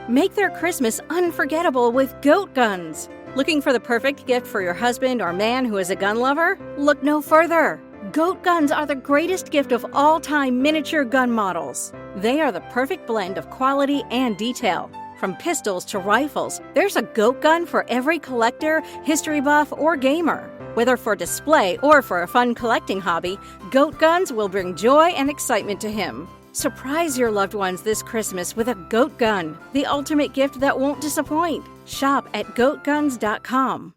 Make their Christmas unforgettable with goat guns. Looking for the perfect gift for your husband or man who is a gun lover? Look no further. Goat guns are the greatest gift of all time miniature gun models. They are the perfect blend of quality and detail. From pistols to rifles, there's a goat gun for every collector, history buff, or gamer. Whether for display or for a fun collecting hobby, goat guns will bring joy and excitement to him. Surprise your loved ones this Christmas with a goat gun, the ultimate gift that won't disappoint. Shop at goatguns.com.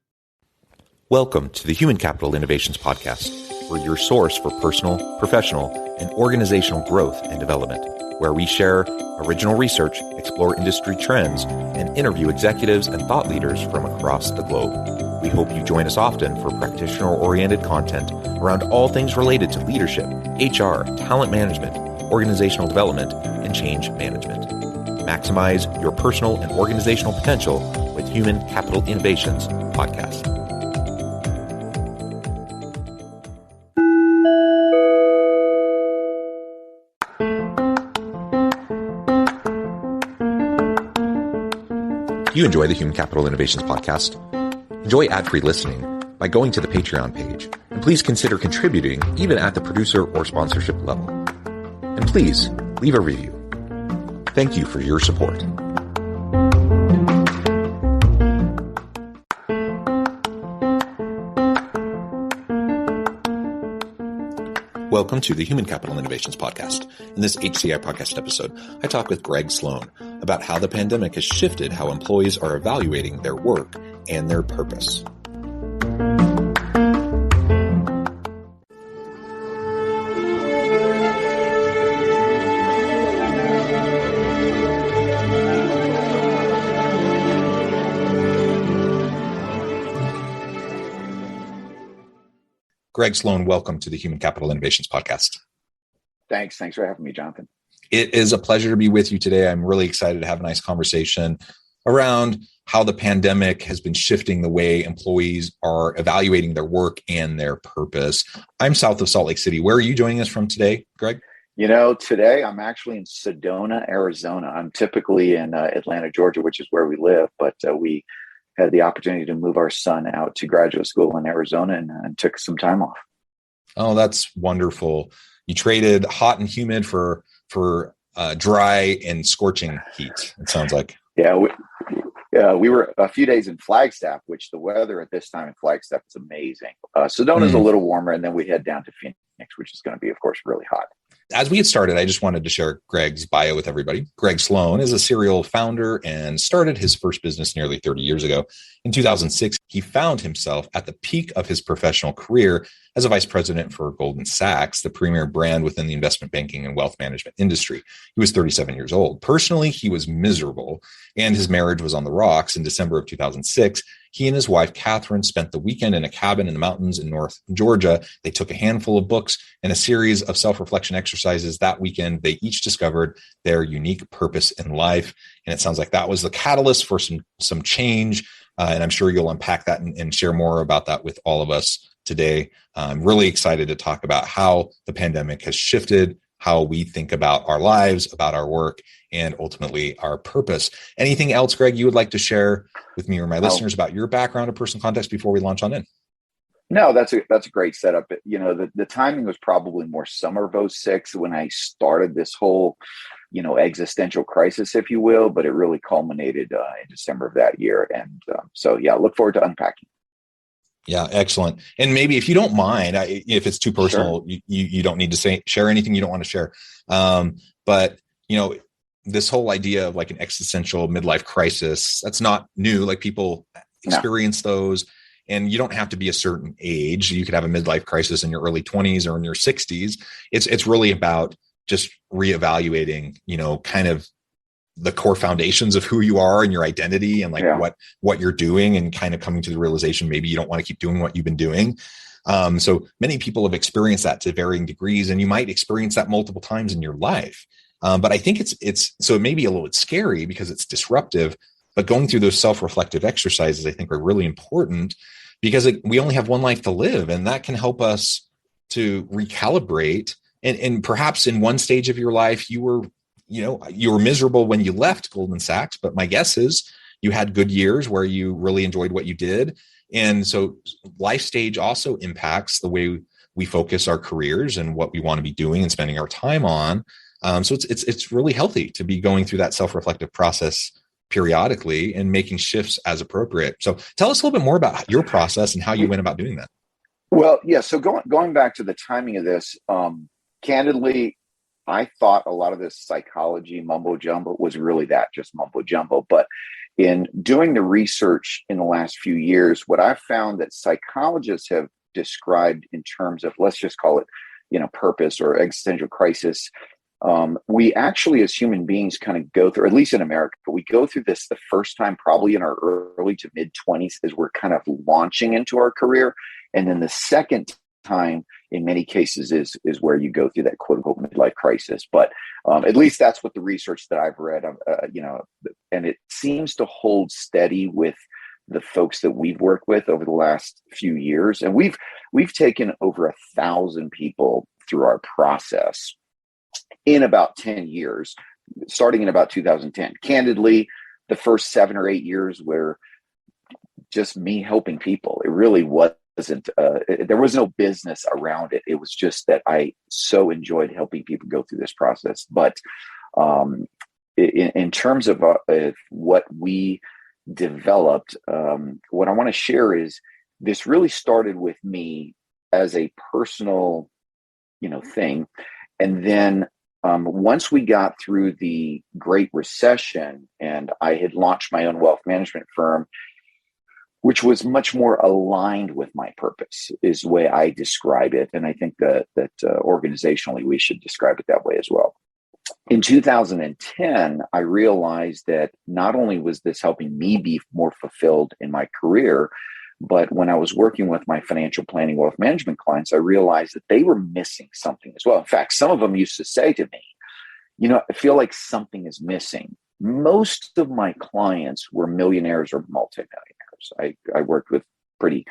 Welcome to the Human Capital Innovations Podcast. We're your source for personal, professional, and organizational growth and development, where we share original research, explore industry trends, and interview executives and thought leaders from across the globe. We hope you join us often for practitioner-oriented content around all things related to leadership, HR, talent management, organizational development, and change management. Maximize your personal and organizational potential with Human Capital Innovations Podcast. If you enjoy the Human Capital Innovations Podcast, enjoy ad-free listening by going to the Patreon page, and please consider contributing even at the producer or sponsorship level. And please leave a review. Thank you for your support. Welcome to the Human Capital Innovations Podcast. In this HCI Podcast episode, I talk with Greg Sloan about how the pandemic has shifted how employees are evaluating their work and their purpose. Greg Sloan, welcome to the Human Capital Innovations Podcast. Thanks for having me, Jonathan. It is a pleasure to be with you today. I'm really excited to have a nice conversation around how the pandemic has been shifting the way employees are evaluating their work and their purpose. I'm south of Salt Lake City. Where are you joining us from today, Greg? Today I'm actually in Sedona, Arizona. I'm typically in Atlanta, Georgia, which is where we live, but we had the opportunity to move our son out to graduate school in Arizona and took some time off. Oh, that's wonderful. You traded hot and humid for dry and scorching heat, it sounds like. Yeah, we were a few days in Flagstaff, which the weather at this time in Flagstaff is amazing. Sedona's a little warmer, and then we head down to Phoenix, which is going to be, of course, really hot. As we get started, I just wanted to share Greg's bio with everybody. Greg Sloan is a serial founder and started his first business nearly 30 years ago. In 2006, he found himself at the peak of his professional career as a vice president for Goldman Sachs, the premier brand within the investment banking and wealth management industry. He was 37 years old. Personally, he was miserable, and his marriage was on the rocks. In December of 2006, he and his wife, Catherine, spent the weekend in a cabin in the mountains in North Georgia. They took a handful of books and a series of self-reflection exercises. That weekend, they each discovered their unique purpose in life. And it sounds like that was the catalyst for some change. And I'm sure you'll unpack that and share more about that with all of us today. I'm really excited to talk about how the pandemic has shifted how we think about our lives, about our work, and ultimately our purpose. Anything else, Greg, you would like to share with me or my listeners about your background or personal context before we launch on in? No, that's a great setup. The timing was probably more summer of 2006 when I started this whole, existential crisis, if you will, but it really culminated in December of that year. And look forward to unpacking. Yeah, excellent. And maybe if you don't mind, if it's too personal, sure. you don't need to share anything you don't want to share. But this whole idea of like an existential midlife crisis, that's not new. Like people experience those, and you don't have to be a certain age. You could have a midlife crisis in your early 20s or in your 60s. It's really about just reevaluating, kind of the core foundations of who you are and your identity and what you're doing, and kind of coming to the realization, maybe you don't want to keep doing what you've been doing. So many people have experienced that to varying degrees, and you might experience that multiple times in your life. But I think so it may be a little bit scary because it's disruptive, but going through those self-reflective exercises, I think are really important because we only have one life to live, and that can help us to recalibrate. And perhaps in one stage of your life, you were you were miserable when you left Goldman Sachs, but my guess is you had good years where you really enjoyed what you did. And so life stage also impacts the way we focus our careers and what we want to be doing and spending our time on. So it's really healthy to be going through that self-reflective process periodically and making shifts as appropriate. So tell us a little bit more about your process and how you went about doing that. Well, yeah. So going back to the timing of this, candidly, I thought a lot of this psychology mumbo jumbo was really that, just mumbo jumbo. But in doing the research in the last few years, what I've found that psychologists have described in terms of, let's just call it, purpose or existential crisis. We actually, as human beings, kind of go through, at least in America, we go through this the first time, probably in our early to mid 20s, as we're kind of launching into our career. And then the second time, in many cases, is where you go through that quote unquote midlife crisis. But at least that's what the research that I've read, and it seems to hold steady with the folks that we've worked with over the last few years. And we've taken over 1,000 people through our process in about 10 years, starting in about 2010. Candidly, the first 7 or 8 years were just me helping people. It really wasn't, there was no business around it. It was just that I so enjoyed helping people go through this process. But in terms of what we developed, what I want to share is this really started with me as a personal, thing. And then once we got through the Great Recession and I had launched my own wealth management firm, which was much more aligned with my purpose, is the way I describe it. And I think that organizationally, we should describe it that way as well. In 2010, I realized that not only was this helping me be more fulfilled in my career, but when I was working with my financial planning wealth management clients, I realized that they were missing something as well. In fact, some of them used to say to me, I feel like something is missing. Most of my clients were millionaires or multimillionaires. I worked with pretty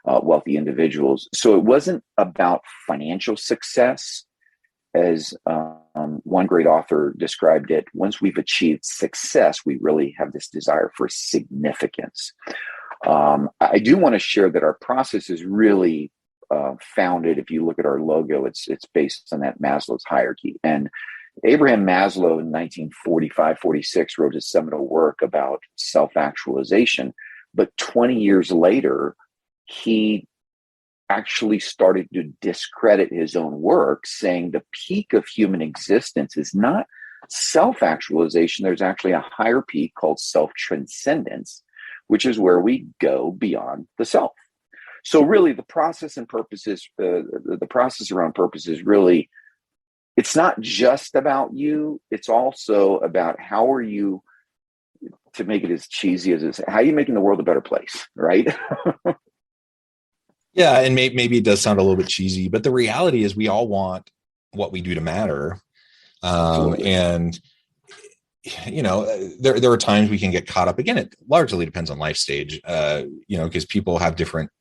wealthy individuals. So it wasn't about financial success. As one great author described it, once we've achieved success, we really have this desire for significance. I do want to share that our process is really founded, if you look at our logo, it's based on that Maslow's hierarchy. And Abraham Maslow in 1945-46 wrote his seminal work about self-actualization. But 20 years later, he actually started to discredit his own work, saying the peak of human existence is not self-actualization. There's actually a higher peak called self-transcendence, which is where we go beyond the self. So really the process and purposes, the process around purpose is really, it's not just about you. It's also about how are you, to make it as cheesy as it's, how are you making the world a better place, right? Yeah, and maybe it does sound a little bit cheesy, but the reality is we all want what we do to matter. And, there are times we can get caught up. Again, it largely depends on life stage, because people have different,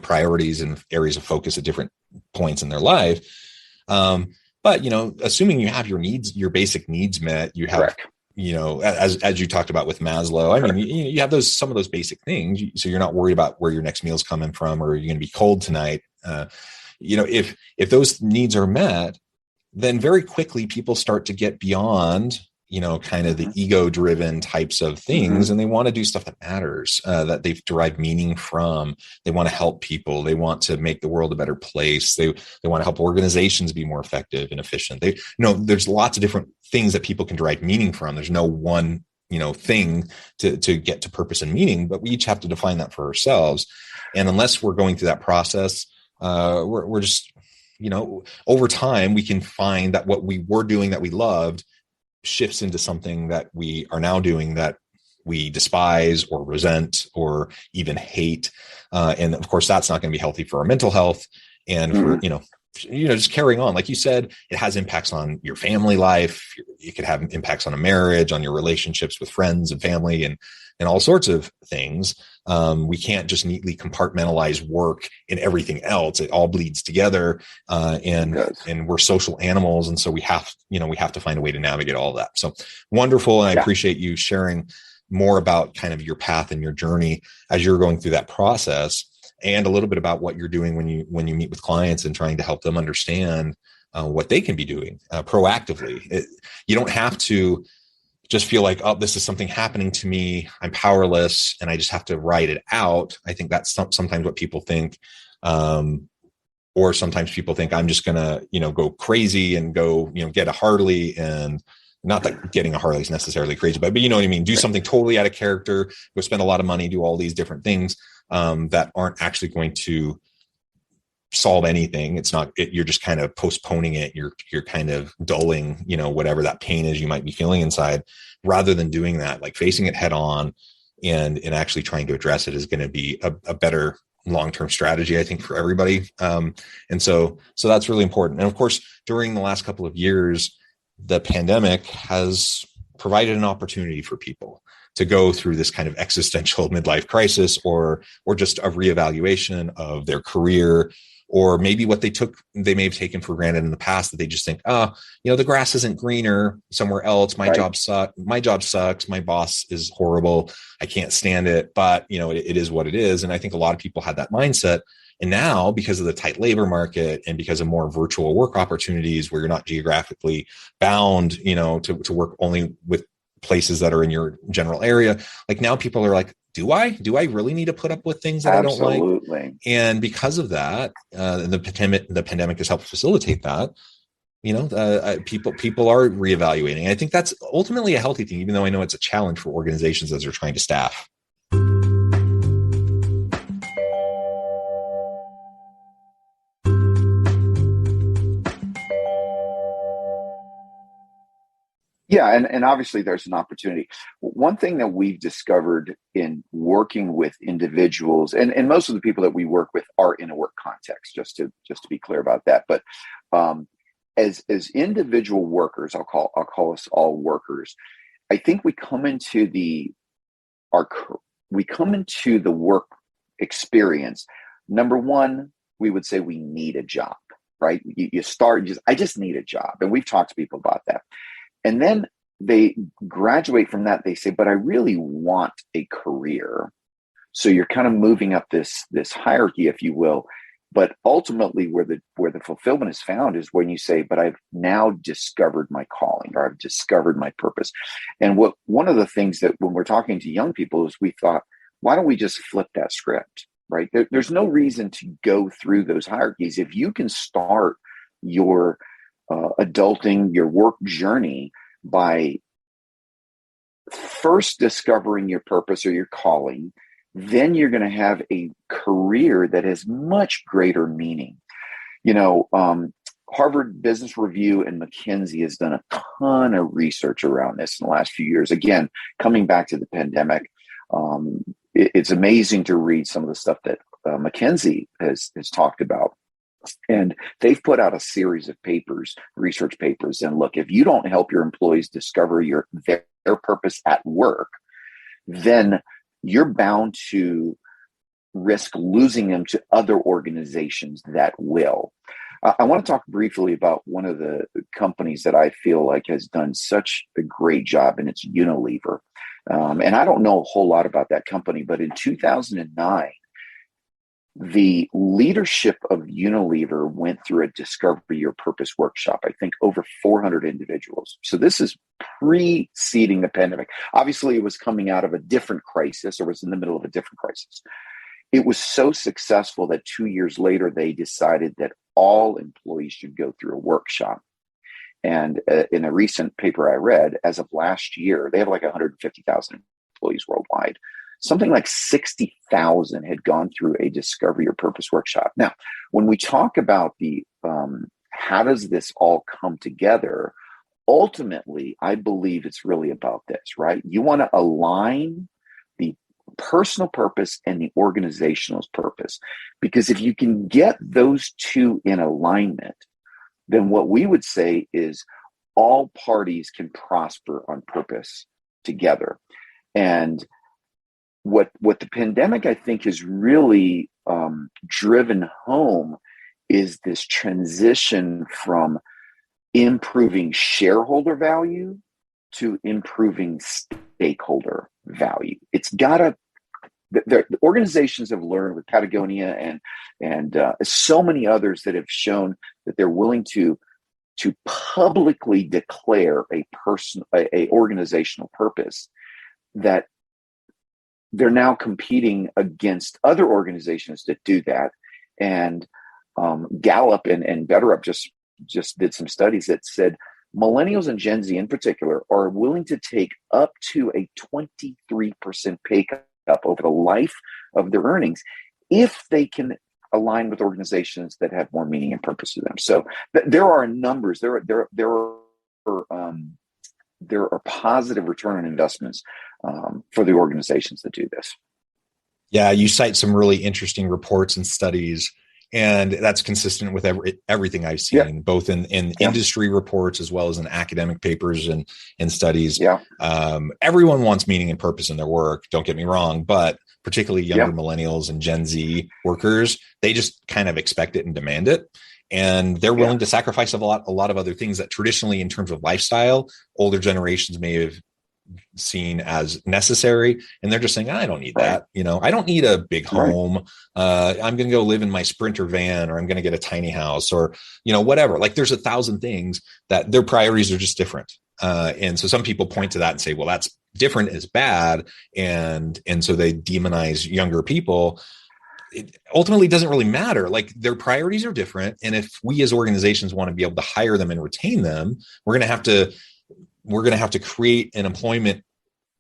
priorities and areas of focus at different points in their life. But, assuming you have your basic needs met, you have, Correct. As you talked about with Maslow, I mean, you have some of those basic things. So you're not worried about where your next meal's coming from, or you're going to be cold tonight. If those needs are met, then very quickly people start to get beyond, kind of the ego-driven types of things, and they want to do stuff that matters, that they've derived meaning from. They want to help people. They want to make the world a better place. They want to help organizations be more effective and efficient. There's lots of different things that people can derive meaning from. There's no one, thing to get to purpose and meaning, but we each have to define that for ourselves. And unless we're going through that process, we're just, over time, we can find that what we were doing that we loved shifts into something that we are now doing that we despise or resent or even hate. And of course, that's not going to be healthy for our mental health and just carrying on. Like you said, it has impacts on your family life. It could have impacts on a marriage, on your relationships with friends and family, and all sorts of things. We can't just neatly compartmentalize work and everything else. It all bleeds together, and we're social animals, and so we have to find a way to navigate all of that. So wonderful, and I appreciate you sharing more about kind of your path and your journey as you're going through that process, and a little bit about what you're doing when you meet with clients and trying to help them understand what they can be doing proactively. You don't have to just feel like, oh, this is something happening to me, I'm powerless, and I just have to write it out. I think that's sometimes what people think. Or sometimes people think I'm just going to, go crazy and go, get a Harley, and not that getting a Harley is necessarily crazy, but you know what I mean? Do something totally out of character, go spend a lot of money, do all these different things that aren't actually going to solve anything. It's not, you're just kind of postponing it. You're kind of dulling, whatever that pain is you might be feeling inside, rather than doing that, like facing it head on and actually trying to address it is going to be a better long-term strategy, I think, for everybody. And so that's really important. And of course, during the last couple of years, the pandemic has provided an opportunity for people to go through this kind of existential midlife crisis, or just a reevaluation of their career, or maybe what they may have taken for granted in the past, that they just think, the grass isn't greener somewhere else. My job sucks. My boss is horrible. I can't stand it, but it is what it is. And I think a lot of people had that mindset. And now, because of the tight labor market and because of more virtual work opportunities where you're not geographically bound, to work only with places that are in your general area, like now people are like, do I really need to put up with things that Absolutely. I don't like? And because of that, the pandemic has helped facilitate that. People are reevaluating. I think that's ultimately a healthy thing, even though I know it's a challenge for organizations as they're trying to staff. Yeah, and obviously there's an opportunity. One thing that we've discovered in working with individuals, and most of the people that we work with are in a work context, just to be clear about that. But as individual workers, I'll call us all workers. I think we come into the work experience. Number one, we would say we need a job, right? I just need a job, and we've talked to people about that. And then they graduate from that. They say, but I really want a career. So you're kind of moving up this hierarchy, if you will. But ultimately where the fulfillment is found is when you say, but I've now discovered my calling, or I've discovered my purpose. And one of the things that when we're talking to young people is we thought, why don't we just flip that script, right? There's no reason to go through those hierarchies. If you can start your adulting, your work journey, by first discovering your purpose or your calling, then you're going to have a career that has much greater meaning. Harvard Business Review and McKinsey has done a ton of research around this in the last few years. Again, coming back to the pandemic, it's amazing to read some of the stuff that McKinsey has talked about. And they've put out a series of research papers. And look, if you don't help your employees discover their purpose at work, then you're bound to risk losing them to other organizations that will. I want to talk briefly about one of the companies that I feel like has done such a great job, and it's Unilever. And I don't know a whole lot about that company, but in 2009, the leadership of Unilever went through a Discover Your Purpose workshop, I think over 400 individuals. So this is preceding the pandemic. Obviously, it was coming out of a different crisis, or was in the middle of a different crisis. It was so successful that 2 years later, they decided that all employees should go through a workshop. And in a recent paper I read, as of last year, they have like 150,000 employees worldwide. Something like 60,000 had gone through a Discover Your Purpose workshop. Now, when we talk about the how does this all come together, ultimately, I believe it's really about this, right? You want to align the personal purpose and the organizational purpose. Because if you can get those two in alignment, then what we would say is all parties can prosper on purpose together. And what the pandemic, I think, has really driven home is this transition from improving shareholder value to improving stakeholder value. It's got to, the organizations have learned with Patagonia and so many others that have shown that they're willing to publicly declare a organizational purpose, that they're now competing against other organizations that do that. And Gallup and BetterUp just did some studies that said millennials and Gen Z in particular are willing to take up to a 23% pay cut over the life of their earnings if they can align with organizations that have more meaning and purpose to them. So there are numbers. There are positive return on investments for the organizations that do this. Yeah, you cite some really interesting reports and studies, and that's consistent with everything I've seen, both in industry reports as well as in academic papers and studies. Yeah. Everyone wants meaning and purpose in their work. Don't get me wrong, but particularly younger millennials and Gen Z workers, they just kind of expect it and demand it. And they're willing to sacrifice a lot of other things that traditionally, in terms of lifestyle, older generations may have seen as necessary. And they're just saying, I don't need that. I don't need a big home. I'm going to go live in my Sprinter van, or I'm going to get a tiny house, or, whatever. Like, there's 1,000 things that their priorities are just different. And so some people point to that and say, well, that's different is bad. And so they demonize younger people. It ultimately doesn't really matter. Like, their priorities are different. And if we as organizations want to be able to hire them and retain them, we're going to have to create an employment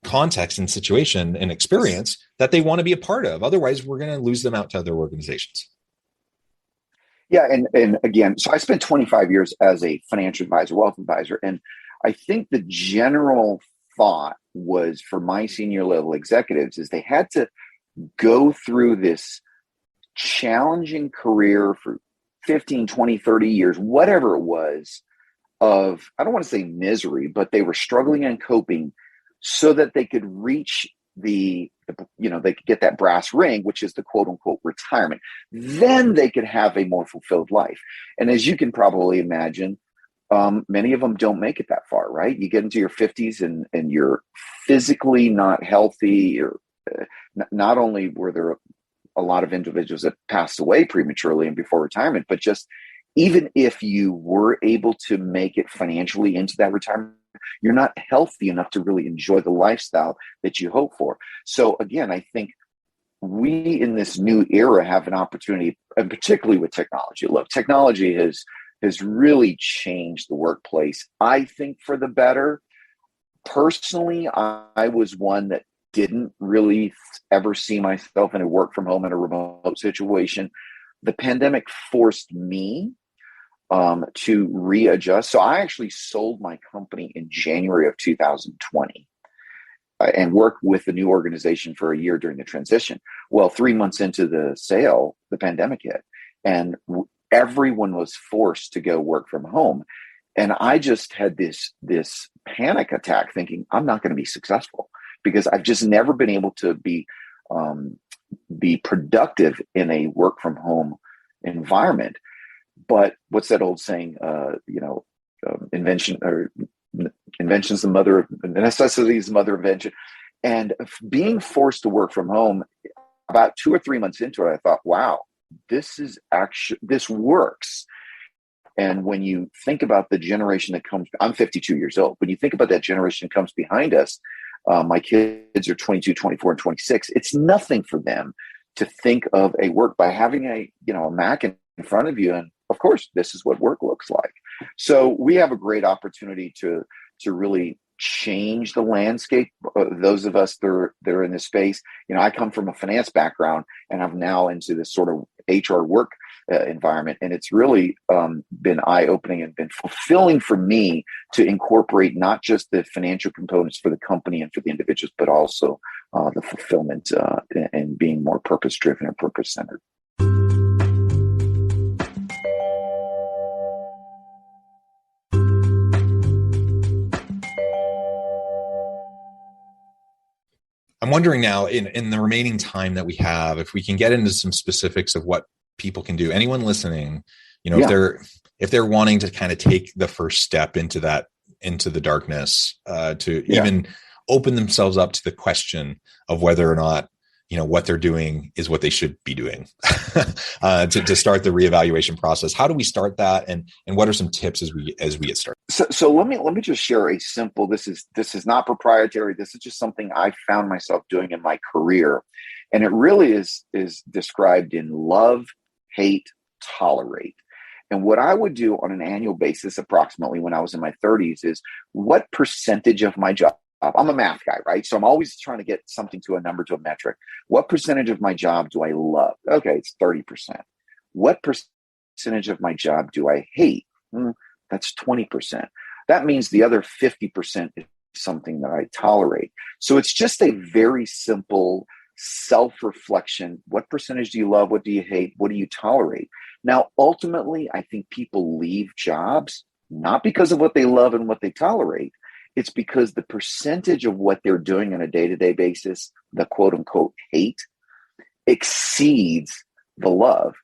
context and situation and experience that they want to be a part of. Otherwise, we're going to lose them out to other organizations. Yeah. And again, so I spent 25 years as a financial advisor, wealth advisor. And I think the general thought was, for my senior level executives, is they had to go through this challenging career for 15, 20, 30 years, whatever it was, of, I don't want to say misery, but they were struggling and coping so that they could reach they could get that brass ring, which is the quote unquote retirement. Then they could have a more fulfilled life. And as you can probably imagine, many of them don't make it that far, right? You get into your 50s and you're physically not healthy, or not only were there a lot of individuals that passed away prematurely and before retirement, but just even if you were able to make it financially into that retirement, you're not healthy enough to really enjoy the lifestyle that you hope for. So again, I think we in this new era have an opportunity, and particularly with technology. Look, technology has really changed the workplace, I think, for the better. Personally, I was one that didn't really ever see myself in a work from home in a remote situation. The pandemic forced me to readjust. So I actually sold my company in January of 2020 and worked with the new organization for a year during the transition. Well, 3 months into the sale, the pandemic hit, and everyone was forced to go work from home. And I just had this panic attack thinking, I'm not going to be successful, because I've just never been able to be productive in a work from home environment. But what's that old saying? Invention's the mother of necessity is the mother of invention. And being forced to work from home, about 2 or 3 months into it, I thought, wow, this works. And when you think about the generation that comes, I'm 52 years old. When you think about that generation that comes behind us, my kids are 22, 24, and 26. It's nothing for them to think of a work by having a Mac in front of you. And of course, this is what work looks like. So we have a great opportunity to really change the landscape. Those of us that are in this space, I come from a finance background, and I'm now into this sort of HR work environment. And it's really been eye-opening and been fulfilling for me to incorporate not just the financial components for the company and for the individuals, but also the fulfillment and being more purpose-driven and purpose-centered. I'm wondering now, in the remaining time that we have, if we can get into some specifics of what people can do. Anyone listening, if they're wanting to kind of take the first step into the darkness, to even open themselves up to the question of whether or not what they're doing is what they should be doing, to start the reevaluation process. How do we start that, and what are some tips as we get started? So let me just share a simple. This is not proprietary. This is just something I found myself doing in my career, and it really is described in love, hate, tolerate. And what I would do on an annual basis, approximately when I was in my 30s, is what percentage of my job. I'm a math guy, right? So I'm always trying to get something to a number, to a metric. What percentage of my job do I love? Okay, it's 30%. What percentage of my job do I hate? That's 20%. That means the other 50% is something that I tolerate. So it's just a very simple self-reflection. What percentage do you love? What do you hate? What do you tolerate? Now, ultimately, I think people leave jobs not because of what they love and what they tolerate. It's because the percentage of what they're doing on a day-to-day basis, the quote unquote hate, exceeds the love.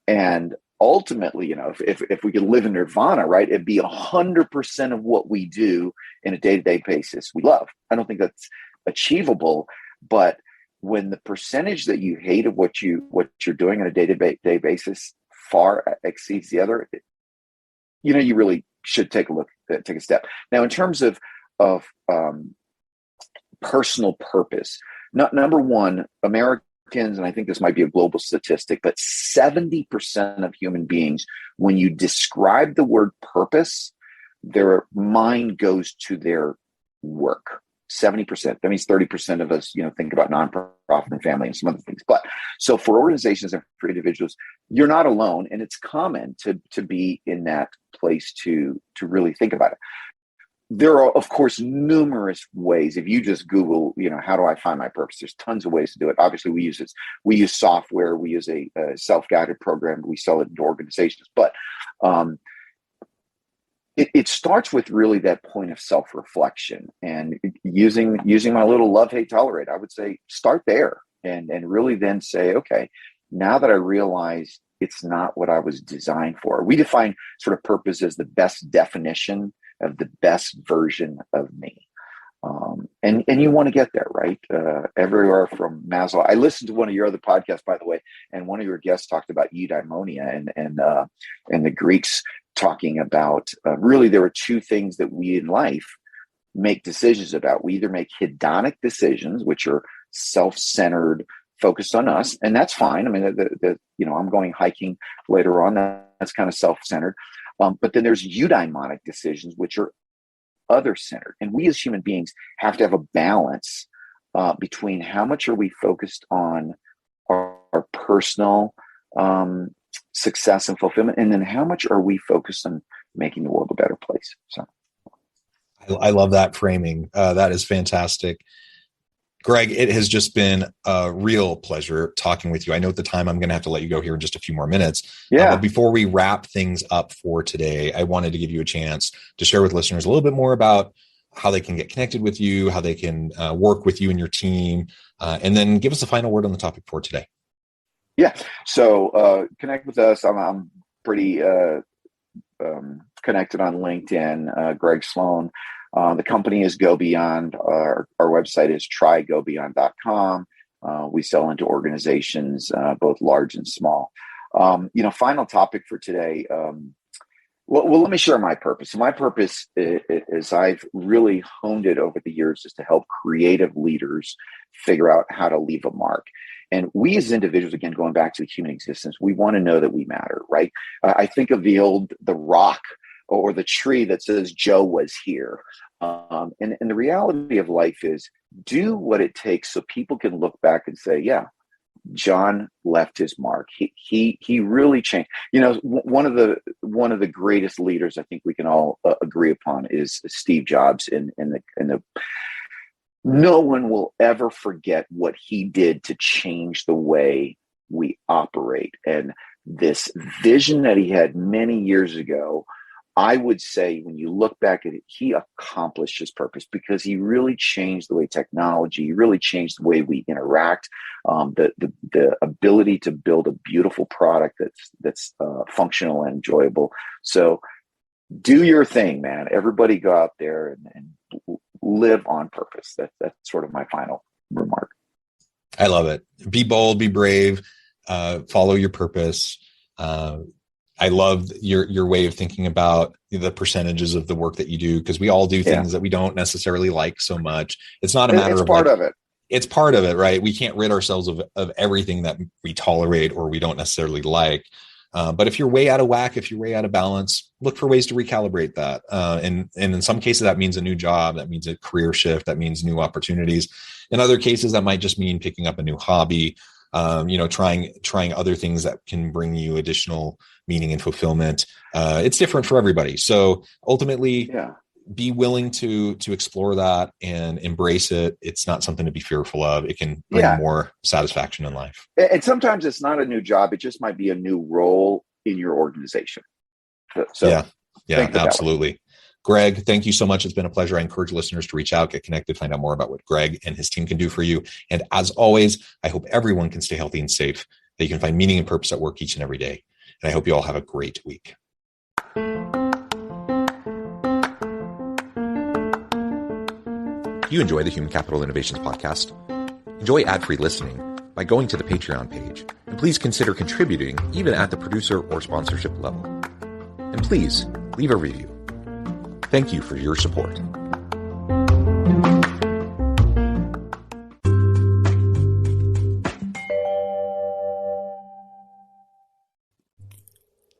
And ultimately, if we could live in nirvana, right, it'd be 100% of what we do in a day-to-day basis we love. I don't think that's achievable, but when the percentage that you hate of what you're doing on a day-to-day basis far exceeds the other, you really should take a step. Now, in terms of personal purpose, number one, Americans, and I think this might be a global statistic, but 70% of human beings, when you describe the word purpose, their mind goes to their work. 70%. That means 30% of us, think about nonprofit and family and some other things. But so for organizations and for individuals, you're not alone, and it's common to be in that place to really think about it. There are, of course, numerous ways. If you just Google, how do I find my purpose? There's tons of ways to do it. Obviously, we use software. We use a self-guided program. We sell it to organizations. But it starts with really that point of self-reflection and using my little love, hate, tolerate. I would say start there and really then say, okay, now that I realize it's not what I was designed for. We define sort of purpose as the best definition of the best version of me. And you want to get there, right? Everywhere from Maslow. I listened to one of your other podcasts, by the way, and one of your guests talked about eudaimonia and the Greeks talking about really there were two things that we in life make decisions about. We either make hedonic decisions, which are self-centered, focused on us, and that's fine. I mean, I'm going hiking later on. That's kind of self-centered. But then there's eudaimonic decisions, which are other-centered. And we as human beings have to have a balance between how much are we focused on our personal success and fulfillment, and then how much are we focused on making the world a better place. So I love that framing. That is fantastic. Greg, it has just been a real pleasure talking with you. I know at the time I'm going to have to let you go here in just a few more minutes. Yeah. But before we wrap things up for today, I wanted to give you a chance to share with listeners a little bit more about how they can get connected with you, how they can work with you and your team, and then give us a final word on the topic for today. Yeah. So connect with us. I'm pretty connected on LinkedIn, Greg Sloan. The company is Go Beyond. Our website is trygobeyond.com. We sell into organizations, both large and small. Final topic for today. Well, let me share my purpose. My purpose is I've really honed it over the years is to help creative leaders figure out how to leave a mark. And we as individuals, again, going back to the human existence, we want to know that we matter, right? I think of the rock or the tree that says Joe was here. And the reality of life is do what it takes so people can look back and say, yeah, John left his mark. He really changed. One of the greatest leaders I think we can all agree upon is Steve Jobs in the no one will ever forget what he did to change the way we operate. And this vision that he had many years ago, I would say when you look back at it, he accomplished his purpose because he really changed the way technology, he really changed the way we interact, the ability to build a beautiful product that's functional and enjoyable. So do your thing, man. Everybody go out there and live on purpose. That's sort of my final remark. I love it. Be bold, be brave, follow your purpose. I love your way of thinking about the percentages of the work that you do, because we all do things that we don't necessarily like so much. It's not a matter of part of it. It's part of it, right? We can't rid ourselves of everything that we tolerate or we don't necessarily like. But if you're way out of whack, if you're way out of balance, look for ways to recalibrate that. And in some cases, that means a new job. That means a career shift. That means new opportunities. In other cases, that might just mean picking up a new hobby, trying other things that can bring you additional meaning and fulfillment. It's different for everybody. So ultimately, be willing to explore that and embrace it. It's not something to be fearful of. It can bring more satisfaction in life. And sometimes it's not a new job. It just might be a new role in your organization. So absolutely. Greg, thank you so much. It's been a pleasure. I encourage listeners to reach out, get connected, find out more about what Greg and his team can do for you. And as always, I hope everyone can stay healthy and safe, that you can find meaning and purpose at work each and every day. And I hope you all have a great week. If you enjoy the Human Capital Innovations podcast, enjoy ad-free listening by going to the Patreon page. And please consider contributing even at the producer or sponsorship level. And please leave a review. Thank you for your support.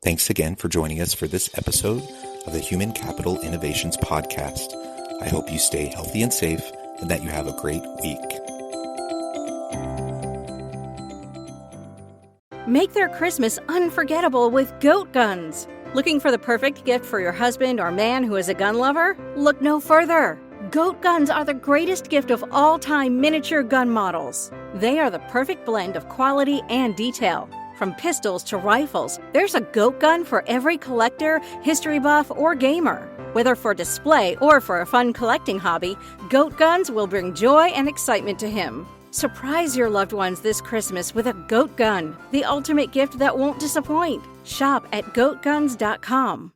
Thanks again for joining us for this episode of the Human Capital Innovations Podcast. I hope you stay healthy and safe and that you have a great week. Make their Christmas unforgettable with goat guns. Looking for the perfect gift for your husband or man who is a gun lover? Look no further. Goat guns are the greatest gift of all-time miniature gun models. They are the perfect blend of quality and detail. From pistols to rifles, there's a goat gun for every collector, history buff, or gamer. Whether for display or for a fun collecting hobby, goat guns will bring joy and excitement to him. Surprise your loved ones this Christmas with a goat gun, the ultimate gift that won't disappoint. Shop at goatguns.com.